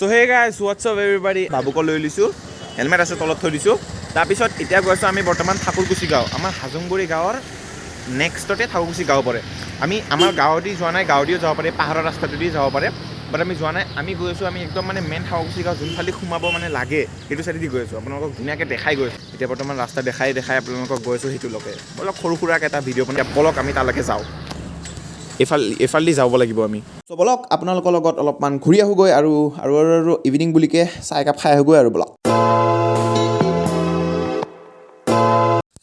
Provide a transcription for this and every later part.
So hey guys, what's up everybody? বাবুকো লৈ লৈছোঁ, helmet আছে তলত থৈ দিছোঁ। তাৰপিছত এতিয়া গৈছোঁ আমি বৰ্তমান ঠাকুৰকুছি গাঁও, আমাৰ হাজংগুৰি গাঁৱৰ নেক্সটতে ঠাকুৰকুছি গাঁও পৰে। আমি আমাৰ গাঁৱেদি যোৱা নাই, গাঁৱেদিও যাব পাৰে, পাহাৰৰ ৰাস্তাটোদি যাব পাৰে, বাট আমি যোৱা নাই। আমি গৈ আছোঁ, আমি একদম মানে মেইন ঠাকুৰকুছি গাঁও যোনফালে সোমাব মানে লাগে সেইটো চাইডেদি গৈ আছোঁ। আপোনালোকক ধুনীয়াকৈ দেখাই গৈ আছোঁ। এতিয়া বৰ্তমান ৰাস্তা দেখাই আপোনালোকক গৈ আছোঁ সেইটোলৈকে। অলপ সৰু সুৰাকৈ এটা ভিডিঅ' বনাই বলক আমি তালৈকে যাওঁ। এইফালেদি যাব লাগিব আমি। চ' বলক আপোনালোকৰ লগত অলপমান ঘূৰি আহোঁগৈ আৰু ইভিনিং বুলিকে চাহ একাপ খাই আহোঁগৈ আৰু বলক।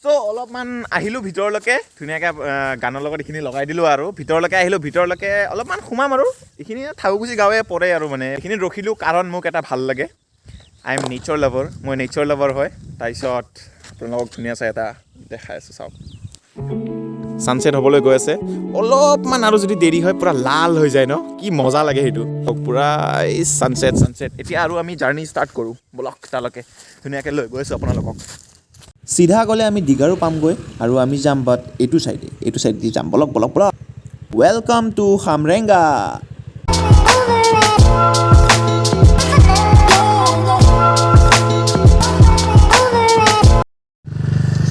চ' অলপমান আহিলোঁ ভিতৰলৈকে, ধুনীয়াকৈ গানৰ লগত এইখিনি লগাই দিলোঁ আৰু ভিতৰলৈকে আহিলোঁ। ভিতৰলৈকে অলপমান সোমাম আৰু এইখিনি ঠাকুৰকুছি গাঁৱে পৰে আৰু মানে এইখিনিত ৰখিলোঁ কাৰণ মোক এটা ভাল লাগে। আই এম নেচাৰ লাভাৰ, মই নেচাৰ লাভাৰ হয়। তাৰপিছত আপোনালোকক ধুনীয়া চাই এটা দেখাই আছোঁ, চাওক। ছানছেট হ'বলৈ গৈ আছে, অলপমান আৰু যদি দেৰি হয় পূৰা লাল হৈ যায় ন, কি মজা লাগে সেইটো পূৰা এই ছানছেট। এতিয়া আৰু আমি জাৰ্ণি ষ্টাৰ্ট কৰোঁ বলক তালৈকে, ধুনীয়াকৈ লৈ গৈ আছোঁ আপোনালোকক। চিধা গ'লে আমি দীঘাৰো পামগৈ আৰু আমি যাম বাট এইটো চাইডেদি যাম। বলক ৱেলকাম টু খামৰেংগা।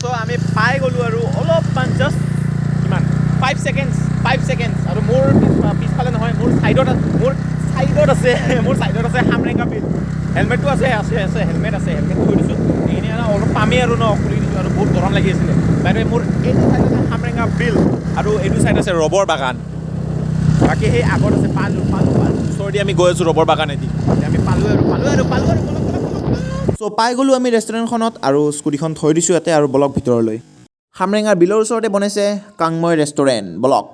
চ' আমি পাই গ'লোঁ আৰু অলপমান জাষ্ট কিমান 5 ছেকেণ্ডছ আৰু মোৰ পিছফালে নহয়, মোৰ ছাইডত আছে খামৰেংগা বিল। হেলমেটটো আছে হেলমেট থৈ দিছোঁ। এইখিনি অলপ পামেই আৰু ন, খুলি দিছোঁ আৰু বহুত গৰম লাগি আছিলে। বাইদেউ মোৰ এইটো চাইড আছে খামৰেংগা বিল আৰু এইটো চাইড আছে ৰবৰ বাগান। বাকী সেই আগত আছে পালোঁ ওচৰেদি আমি গৈ আছোঁ ৰবৰ বাগানেদি। আমি পালোঁ আৰু চ' পাই গ'লোঁ আমি ৰেষ্টুৰেণ্টখনত আৰু স্কুটিখন থৈ দিছোঁ ইয়াতে আৰু বলক ভিতৰলৈ। খামৰেংগাৰ বিলৰ ওচৰতে বনাইছে কাংময় ৰেষ্টুৰেণ্ট, বলক।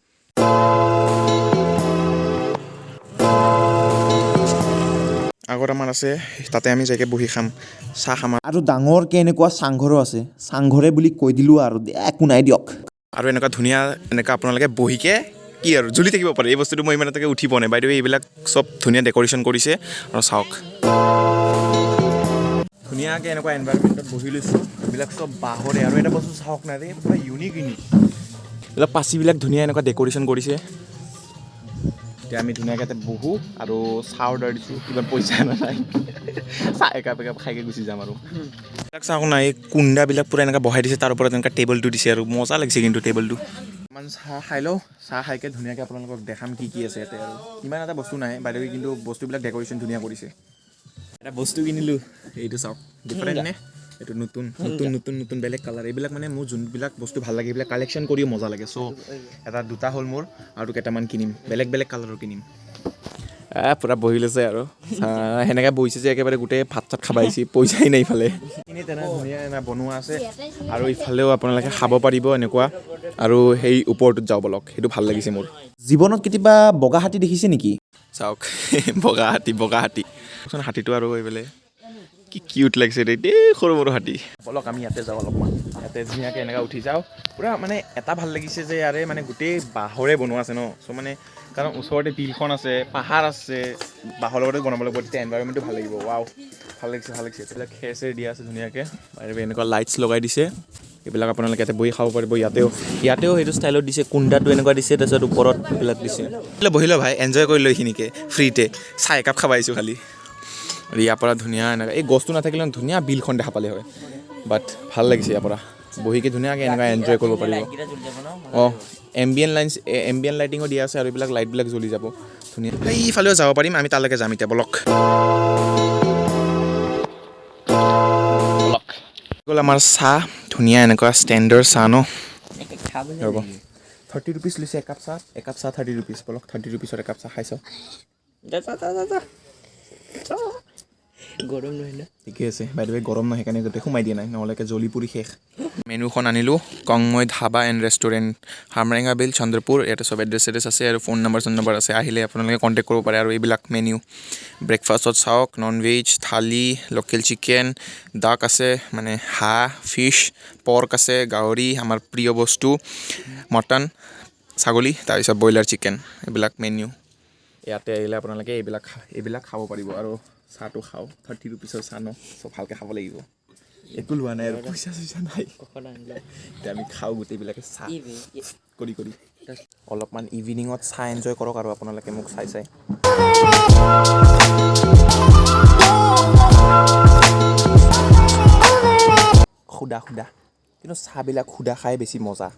আগত আমাৰ আছে, তাতে আমি যাইকে বহি খাম, চাহ খাম। আৰু ডাঙৰকৈ এনেকুৱা চাংঘৰো আছে, চাংঘৰে বুলি কৈ দিলোঁ আৰু একো নাই দিয়ক। আৰু এনেকুৱা ধুনীয়া আপোনালোকে বহিকে কি আৰু জ্বলি থাকিব পাৰে। এই বস্তুটো মই ইমান এটাকৈ উঠি পোৱা নাই বাইদেউ, এইবিলাক চব ধুনীয়া ডেক'ৰেশ্যন কৰিছে আৰু চাওক ধুনীয়াকৈ এনেকুৱা এনভাইৰনমেণ্টত বহি লৈছোঁ। এইবিলাক চব বাঁহৰে আৰু এটা বস্তু চাওক নাই ৰে, পূৰা ইউনিক এইবিলাক পাচিবিলাক ধুনীয়া এনেকুৱা ডেক'ৰেশ্যন কৰিছে। এতিয়া আমি ধুনীয়াকৈ ইয়াতে বহোঁ আৰু চাহ অৰ্ডাৰ দিছোঁ, কিমান পইচা নাই, চাহ একাপ খাইকৈ গুচি যাম আৰু এইবিলাক চাওক নাই, এই কুণ্ডাবিলাক পূৰা এনেকৈ বহাই দিছে, তাৰ ওপৰত এনেকৈ টেবুলটো দিছে আৰু মজা লাগিছে কিন্তু টেবুলটো। অকণমান চাহ খাই লওঁ, চাহ খাইকৈ ধুনীয়াকৈ আপোনালোকক দেখাম কি আছে ইয়াতে। আৰু ইমান এটা বস্তু নাই বাইদেউ, কিন্তু বস্তুবিলাক ডেক'ৰেশ্যন ধুনীয়া কৰিছে। এটা বস্তু কিনিলোঁ, এইটো চাওক ডিফাৰেণ্ট নে, এইটো নতুন বেলেগ কালাৰ। এইবিলাক মানে মোৰ যোনবিলাক বস্তু ভাল লাগে এইবিলাক কালেকশ্যন কৰিও মজা লাগে। চ' দুটা হ'ল মোৰ, আৰু কেইটামান কিনিম, বেলেগ কালাৰৰ কিনিম। পূৰা বহি লৈছে আৰু সেনেকৈ বহিছে যে একেবাৰে গোটেই ভাত চাত খাব আহিছে, পইচাই নাই ইফালে। এইখিনি তেনে ধুনীয়া বনোৱা আছে আৰু ইফালেও আপোনালোকে খাব পাৰিব এনেকুৱা। আৰু সেই ওপৰটোত যাওঁ বলক, সেইটো ভাল লাগিছে মোৰ। জীৱনত কেতিয়াবা বগা হাতী দেখিছে নেকি? চাওক বগা হাতী হাতীটো আৰু এইফালে কি কিউট লাগিছে দেই সৰু হাতী। বলক আমি ইয়াতে যাওঁ অলপমান, ইয়াতে ধুনীয়াকৈ এনেকৈ উঠি যাওঁ। পূৰা মানে এটা ভাল লাগিছে যে ইয়াৰে মানে গোটেই বাঁহৰে বনোৱা আছে ন, চ' মানে কাৰণ ওচৰতে বিলখন আছে, পাহাৰ আছে, বাঁহৰ লগতে বনাব লাগিব, তেতিয়া এনভাইৰনমেণ্টটো ভাল লাগিব। ৱাও, ভাল লাগিছে। এইবিলাক খেৰ চেৰ দিয়া আছে ধুনীয়াকৈ, আৰু এনেকুৱা লাইটছ লগাই দিছে। এইবিলাক আপোনালোকে ইয়াতে বহি খাব পাৰিব। ইয়াতেও সেইটো ষ্টাইলত দিছে, কুণ্ডাটো এনেকুৱা দিছে, তাৰপিছত ওপৰত এইবিলাক দিছে। বহি লওঁ ভাই, এনজয় কৰি লৈ এইখিনিকে ফ্ৰীতে চাহ একাপ খাব আহিছোঁ খালি। আৰু ইয়াৰ পৰা ধুনীয়া এনেকৈ এই গছটো নাথাকিলে ধুনীয়া বিলখন দেখা পালে হয়, বাট ভাল লাগিছে ইয়াৰ পৰা বহিকে ধুনীয়াকৈ এনেকুৱা এনজয় কৰিব পাৰিব। এম্বিয়েণ্ট লাইটিঙো দিয়া আছে আৰু এইবিলাক লাইটবিলাক জ্বলি যাব ধুনীয়া। এইফালেও যাব পাৰিম, আমি তালৈকে যাম এতিয়া বলক। গ'ল আমাৰ চাহ, ধুনীয়া এনেকুৱা ষ্টেণ্ডাৰ্ড চাহ ন, ৰ'ব 30 rupees লৈছে একাপ চাহ 30 rupees। বলক 30 rupeesৰ একাপ চাহ খাই চাওক। গৰম নহয় ন, ঠিকে আছে বাইদেউ, গৰম নহয় সেইকাৰণে গোটেই সোমাই দিয়া নাই, নহ'লে জ্বলি পুৰি শেষ। মেনুখন আনিলোঁ, কংময় ধাবা এণ্ড ৰেষ্টুৰেণ্ট, খামৰেংগা বিল, চন্দ্ৰপুৰ। ইয়াতে চব এড্ৰেছ আছে আৰু ফোন নম্বৰ আছে, আহিলে আপোনালোকে কণ্টেক্ট কৰিব পাৰে। আৰু এইবিলাক মেনিউ ব্ৰেকফাষ্টত চাওক, নন ভেজ থালি, লোকেল চিকেন, ডাক আছে মানে হাঁহ, ফিছ, পৰ্ক আছে, গাহৰি আমাৰ প্ৰিয় বস্তু, মটন, ছাগলী, তাৰপিছত ব্ৰইলাৰ চিকেন, এইবিলাক মেনিউ। ইয়াতে আহিলে আপোনালোকে এইবিলাক খাব পাৰিব। আৰু চাহটো খাওঁ, 30 rupeesৰ চাহ ন, চ' ভালকৈ খাব লাগিব। একো লোৱা নাই আৰু পইচা চইচা নাই, এতিয়া আমি খাওঁ গোটেইবিলাকে চাহ কৰি অলপমান ইভিনিঙত চাহ এনজয় কৰক আৰু আপোনালোকে মোক চাই কিন্তু চাহবিলাক সুদা খাই বেছি মজা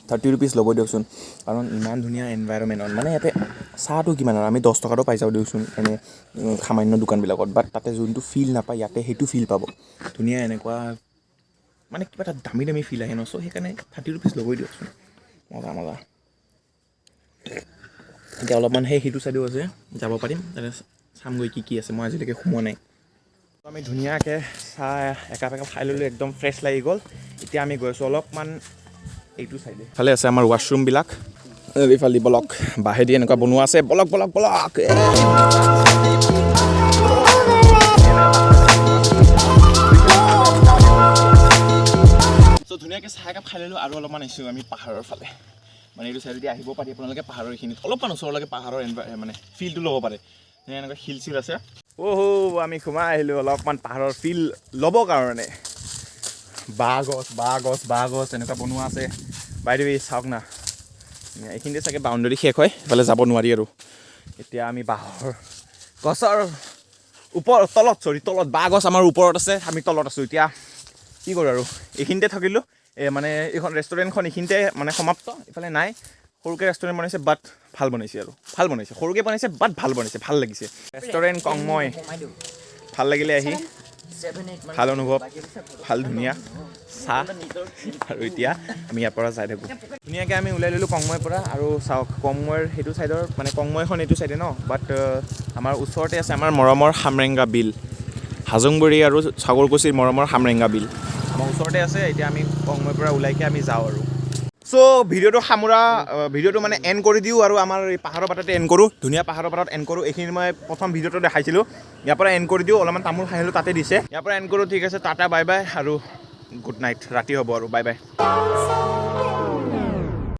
30 rupees ল'ব দিয়কচোন কাৰণ ইমান ধুনীয়া এনভাইৰনমেণ্টত মানে ইয়াতে চাহটো কিমান আৰু আমি 10 টকাটো পাই যাওঁ দিয়কচোন এনে সামান্য দোকানবিলাকত বাট তাতে যোনটো ফিল নাপায় ইয়াতে সেইটো ফিল পাব ধুনীয়া এনেকুৱা মানে কিবা এটা দামী দামী ফিল আহে ন চ' সেইকাৰণে 30 rupees ল'বই দিয়কচোন মজা মজা এতিয়া অলপমান সেইটো চাইডো আছে যাব পাৰিম তাতে চামগৈ কি আছে মই আজিলৈকে সোমোৱা নাই আমি ধুনীয়াকৈ চাহ একাপ খাই ল'লোঁ একদম ফ্ৰেছ লাগি গ'ল এতিয়া আমি গৈ আছোঁ অলপমান এইটো চাইডে ফালে আছে আমাৰ ৱাছৰুমবিলাক এইফালে বলক বাঁহেদি এনেকুৱা বনোৱা আছে বলক বলক বলক চ' ধুনীয়াকৈ চাহ একাপ খাই ল'লোঁ আৰু অলপমান আহিছোঁ আমি পাহাৰৰ ফালে মানে এইটো চাইডেদি আহিব পাৰি আপোনালোকে পাহাৰৰ এইখিনিত অলপমান ওচৰলৈকে পাহাৰৰ মানে ফিলটো ল'ব পাৰে এনেকুৱা শিল চিল আছে আমি সোমাই আহিলোঁ অলপমান পাহাৰৰ ফিল ল'বৰ কাৰণে বাঁহ গছ এনেকুৱা বনোৱা আছে বাইদেউ চাওক না এইখিনিতে চাগে বাউণ্ডেৰী শেষ হয় এইফালে যাব নোৱাৰি আৰু এতিয়া আমি বাঁহৰ গছৰ তলত বাঁহ গছ আমাৰ ওপৰত আছে আমি তলত আছোঁ এতিয়া কি কৰোঁ আৰু এইখিনিতে থাকিলোঁ মানে এইখন ৰেষ্টুৰেণ্টখন এইখিনিতে মানে সমাপ্ত এইফালে নাই সৰুকৈ ৰেষ্টুৰেণ্ট বনাইছে বাট ভাল বনাইছে সৰুকৈ বনাইছে বাট ভাল বনাইছে ভাল লাগিছে ৰেষ্টুৰেণ্ট কংময় ভাল লাগিলে আহি ভাল অনুভৱ ভাল ধুনীয়া চাহ আৰু এতিয়া আমি ইয়াৰ পৰা যাই থাকোঁ ধুনীয়াকৈ আমি ওলাই ল'লোঁ কংময়ৰ পৰা আৰু চাওক কংময়ৰ সেইটো ছাইডৰ মানে কংময়খন এইটো ছাইডে ন বাট আমাৰ ওচৰতে আছে আমাৰ মৰমৰ খামৰেংগা বিল হাজংবৰী আৰু সাগৰকুছিৰ মৰমৰ খামৰেংগা বিল আমাৰ ওচৰতে আছে এতিয়া আমি কংময়ৰ পৰা ওলাইকৈ আমি যাওঁ আৰু চ' ভিডিঅ'টো মানে এণ্ড কৰি দিওঁ আৰু আমাৰ এই পাহাৰৰ পাততে এণ্ড কৰোঁ ধুনীয়া পাহাৰৰ পাতত এণ্ড কৰোঁ এইখিনি মই প্ৰথম ভিডিঅ'টো দেখাইছিলোঁ ইয়াৰ পৰা এণ্ড কৰি দিওঁ অলপমান তামোল খাই আহিলোঁ তাতে দিছে ইয়াৰ পৰা এণ্ড কৰোঁ ঠিক আছে টাটা বাই বাই আৰু গুড নাইট ৰাতি হ'ব আৰু বাই বাই